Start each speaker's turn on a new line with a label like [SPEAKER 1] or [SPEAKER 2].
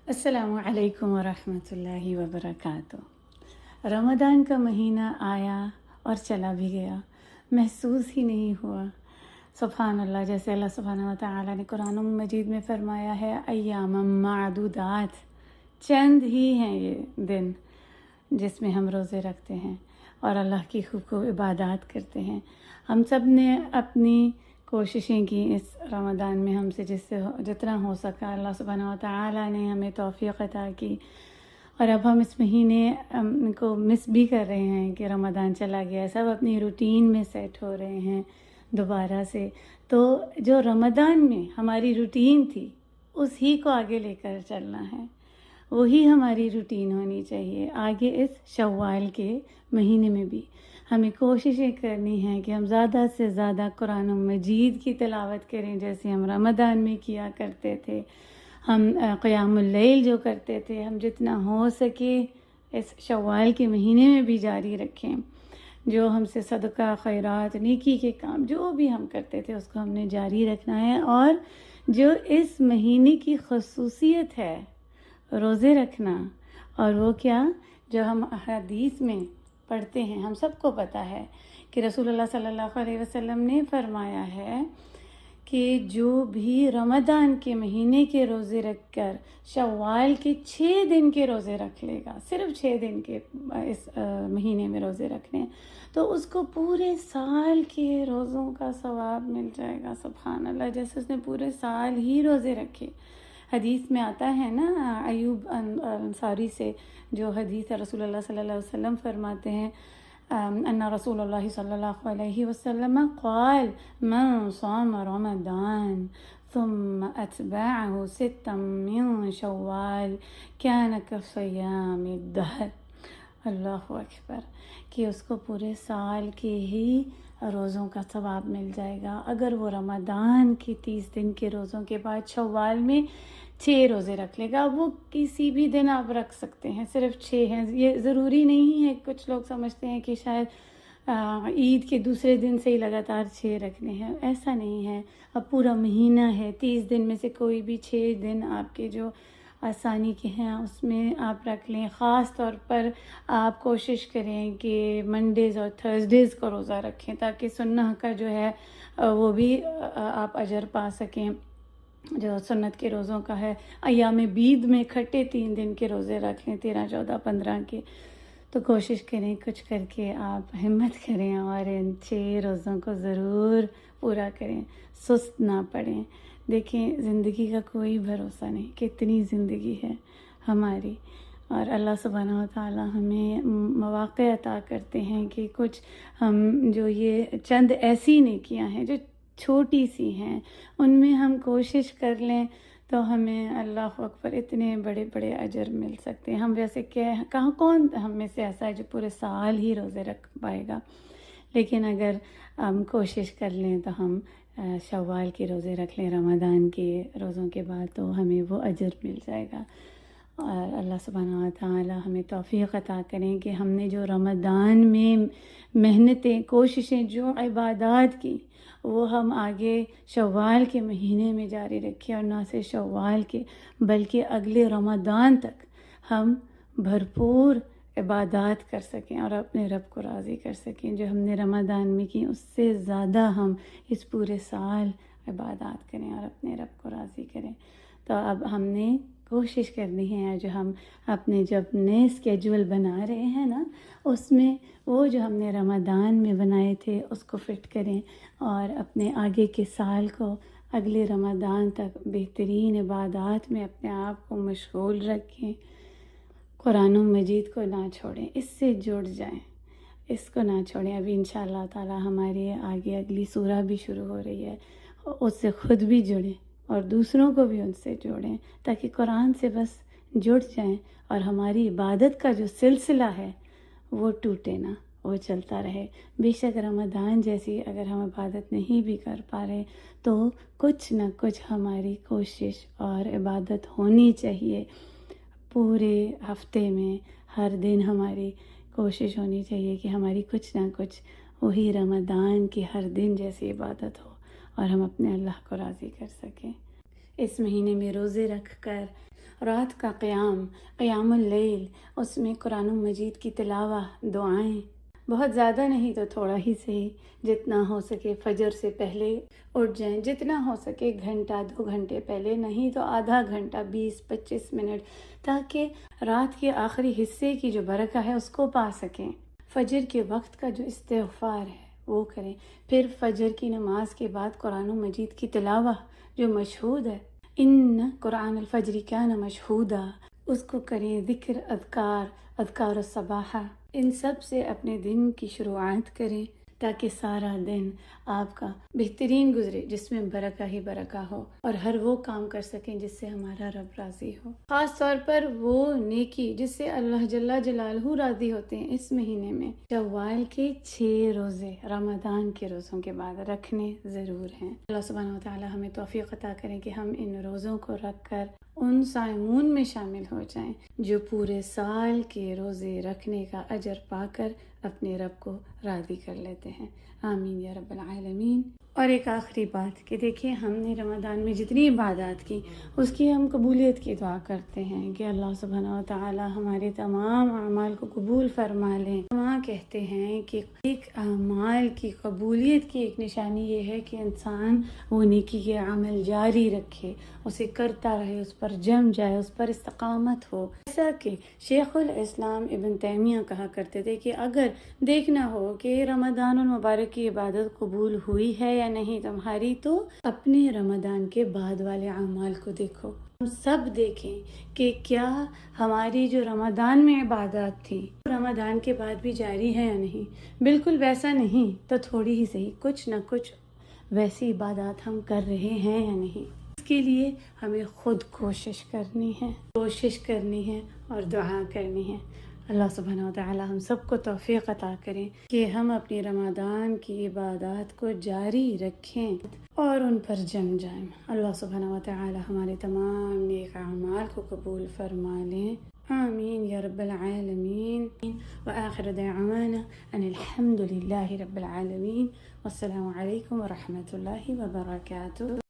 [SPEAKER 1] السلام علیکم ورحمۃ اللہ وبرکاتہ۔ رمضان کا مہینہ آیا اور چلا بھی گیا، محسوس ہی نہیں ہوا۔ سبحان اللہ، جیسے اللہ سبحانہ وتعالی نے قرآن مجید میں فرمایا ہے، ایام معدودات، چند ہی ہیں یہ دن جس میں ہم روزے رکھتے ہیں اور اللہ کی خوب عبادات کرتے ہیں۔ ہم سب نے اپنی کوششیں کی اس رمضان میں، ہم سے جتنا ہو سکا اللہ سبحانہ وتعالی نے ہمیں توفیق عطا کی، اور اب ہم اس مہینے کو مس بھی کر رہے ہیں کہ رمضان چلا گیا، سب اپنی روٹین میں سیٹ ہو رہے ہیں دوبارہ سے۔ تو جو رمضان میں ہماری روٹین تھی اس ہی کو آگے لے کر چلنا ہے، وہی ہماری روٹین ہونی چاہیے آگے اس شوال کے مہینے میں بھی۔ ہمیں کوششیں کرنی ہیں کہ ہم زیادہ سے زیادہ قرآن مجید کی تلاوت کریں، جیسے ہم رمضان میں کیا کرتے تھے۔ ہم قیام اللیل جو کرتے تھے، ہم جتنا ہو سکے اس شوال کے مہینے میں بھی جاری رکھیں۔ جو ہم سے صدقہ، خیرات، نیکی کے کام جو بھی ہم کرتے تھے اس کو ہم نے جاری رکھنا ہے۔ اور جو اس مہینے کی خصوصیت ہے روزے رکھنا، اور وہ کیا، جو ہم حدیث میں پڑھتے ہیں، ہم سب کو پتہ ہے کہ رسول اللہ صلی اللہ علیہ وسلم نے فرمایا ہے کہ جو بھی رمضان کے مہینے کے روزے رکھ کر شوال کے 6 دن کے روزے رکھ لے گا، صرف 6 دن کے اس مہینے میں روزے رکھنے، تو اس کو پورے سال کے روزوں کا ثواب مل جائے گا۔ سبحان اللہ، جیسے اس نے پورے سال ہی روزے رکھے۔ حدیث میں آتا ہے نا، ایوب انصاری سے جو حدیث ہے، رسول اللہ صلی اللہ علیہ وسلم فرماتے ہیں ان رسول اللہ صلی اللہ علیہ وسلم قال من صام رمضان ثم اتبعه 6 من شوال كان كصيام الدهر۔ اللہ اکبر، کہ اس کو پورے سال کے ہی روزوں کا ثواب مل جائے گا اگر وہ رمضان کے 30 دن کے روزوں کے بعد شوال میں 6 روزے رکھ لے گا۔ وہ کسی بھی دن آپ رکھ سکتے ہیں، صرف 6 ہیں، یہ ضروری نہیں ہے۔ کچھ لوگ سمجھتے ہیں کہ شاید عید کے دوسرے دن سے ہی لگاتار 6 رکھنے ہیں، ایسا نہیں ہے۔ اب پورا مہینہ ہے، 30 دن میں سے کوئی بھی 6 دن آپ کے جو آسانی کے ہیں اس میں آپ رکھ لیں۔ خاص طور پر آپ کوشش کریں کہ منڈیز اور تھرسڈیز کو روزہ رکھیں، تاکہ سنہ کا جو ہے وہ بھی آپ اجر پا سکیں جو سنت کے روزوں کا ہے۔ ایام بید میں کھٹے 3 دن کے روزے رکھ لیں، 13، 14، 15 کے۔ تو کوشش کریں کچھ کر کے آپ ہمت کریں اور ان 6 روزوں کو ضرور پورا کریں، سست نہ پڑیں۔ دیکھیں، زندگی کا کوئی بھروسہ نہیں، کتنی زندگی ہے ہماری، اور اللہ سبحانہ وتعالی ہمیں مواقع عطا کرتے ہیں کہ کچھ ہم جو یہ چند ایسی نیکیاں ہیں جو چھوٹی سی ہیں، ان میں ہم کوشش کر لیں تو ہمیں اللہ اکبر اتنے بڑے بڑے اجر مل سکتے ہیں۔ ہم ویسے کہاں کون ہم میں سے ایسا ہے جو پورے سال ہی روزے رکھ پائے گا، لیکن اگر ہم کوشش کر لیں تو ہم شوال کے روزے رکھ لیں رمضان کے روزوں کے بعد، تو ہمیں وہ اجر مل جائے گا۔ اور اللہ سبحانہ وتعالی ہمیں توفیق عطا کریں کہ ہم نے جو رمضان میں محنتیں، کوششیں، جو عبادات کی، وہ ہم آگے شوال کے مہینے میں جاری رکھیں، اور نہ صرف شوال کے بلکہ اگلے رمضان تک ہم بھرپور عبادات کر سکیں اور اپنے رب کو راضی کر سکیں۔ جو ہم نے رمضان میں کی اس سے زیادہ ہم اس پورے سال عبادات کریں اور اپنے رب کو راضی کریں۔ تو اب ہم نے کوشش کرنی ہے، جو ہم اپنے جب نئے اسکیجول بنا رہے ہیں نا، اس میں وہ جو ہم نے رمضان میں بنائے تھے اس کو فٹ کریں، اور اپنے آگے کے سال کو اگلے رمضان تک بہترین عبادات میں اپنے آپ کو مشغول رکھیں۔ قرآن مجید کو نہ چھوڑیں، اس سے جڑ جائیں، اس کو نہ چھوڑیں۔ ابھی انشاءاللہ تعالی ہمارے آگے اگلی سورہ بھی شروع ہو رہی ہے، اس سے خود بھی جڑیں اور دوسروں کو بھی ان سے جوڑیں، تاکہ قرآن سے بس جڑ جائیں اور ہماری عبادت کا جو سلسلہ ہے وہ ٹوٹے نہ، وہ چلتا رہے۔ بے شک رمضان جیسی اگر ہم عبادت نہیں بھی کر پا رہے تو کچھ نہ کچھ ہماری کوشش اور عبادت ہونی چاہیے۔ پورے ہفتے میں ہر دن ہماری کوشش ہونی چاہیے کہ ہماری کچھ نہ کچھ وہی رمضان کی ہر دن جیسی عبادت ہو اور ہم اپنے اللہ کو راضی کر سکیں۔ اس مہینے میں روزے رکھ کر رات کا قیام اللیل، اس میں قرآن مجید کی تلاوت، دعائیں، بہت زیادہ نہیں تو تھوڑا ہی صحیح، جتنا ہو سکے فجر سے پہلے اٹھ جائیں، جتنا ہو سکے گھنٹہ 2 گھنٹے پہلے، نہیں تو آدھا گھنٹہ 20-25 منٹ، تاکہ رات کے آخری حصے کی جو برکت ہے اس کو پا سکیں۔ فجر کے وقت کا جو استغفار ہے وہ کریں، پھر فجر کی نماز کے بعد قرآن مجید کی تلاوت جو مشہود ہے، ان قرآن الفجر کان مشہودا، اس کو کریں، ذکر، اذکار الصباح، ان سب سے اپنے دن کی شروعات کریں تاکہ سارا دن آپ کا بہترین گزرے، جس میں برکہ ہی برکہ ہو، اور ہر وہ کام کر سکیں جس سے ہمارا رب راضی ہو، خاص طور پر وہ نیکی جس سے اللہ جل جلالہ راضی ہوتے ہیں۔ اس مہینے میں شوال کے 6 روزے رمضان کے روزوں کے بعد رکھنے ضرور ہیں۔ اللہ سبحانہ و تعالی ہمیں توفیق عطا کریں کہ ہم ان روزوں کو رکھ کر ان صائمون میں شامل ہو جائیں جو پورے سال کے روزے رکھنے کا اجر پا کر اپنے رب کو راضی کر لیتے ہیں۔ آمین یا رب العالمین۔ اور ایک آخری بات کہ دیکھیں، ہم نے رمضان میں جتنی عبادات کی اس کی ہم قبولیت کی دعا کرتے ہیں کہ اللہ سبحانہ و تعالی ہمارے تمام اعمال کو قبول فرما لیں۔ وہاں کہتے ہیں کہ ایک اعمال کی قبولیت کی ایک نشانی یہ ہے کہ انسان وہ نیکی کے عمل جاری رکھے، اسے کرتا رہے، اس پر جم جائے، اس پر استقامت ہو۔ ایسا کہ شیخ الاسلام ابن تیمیہ کہا کرتے تھے کہ اگر دیکھنا ہو کہ رمضان المبارک کی عبادت قبول ہوئی ہے یا نہیں تمہاری، تو اپنے رمضان کے بعد والے اعمال کو دیکھو۔ ہم سب دیکھیں کہ کیا ہماری جو رمضان میں عبادات تھی رمضان کے بعد بھی جاری ہے یا نہیں۔ بالکل ویسا نہیں تو تھوڑی ہی صحیح کچھ نہ کچھ ویسی عبادات ہم کر رہے ہیں یا نہیں۔ اس کے لیے ہمیں خود کوشش کرنی ہے اور دعا کرنی ہے۔ اللہ سبحانہ و تعالی ہم سب کو توفیق عطا کریں کہ ہم اپنی رمضان کی عبادات کو جاری رکھیں اور ان پر جم جائیں۔ اللہ سبحانہ و تعالی ہمارے تمام نیک اعمال کو قبول فرما لیں۔ آمین یا رب العالمین۔ وآخر دعوانا ان الحمد للہ رب العالمین، والسلام علیکم ورحمۃ اللہ وبرکاتہ۔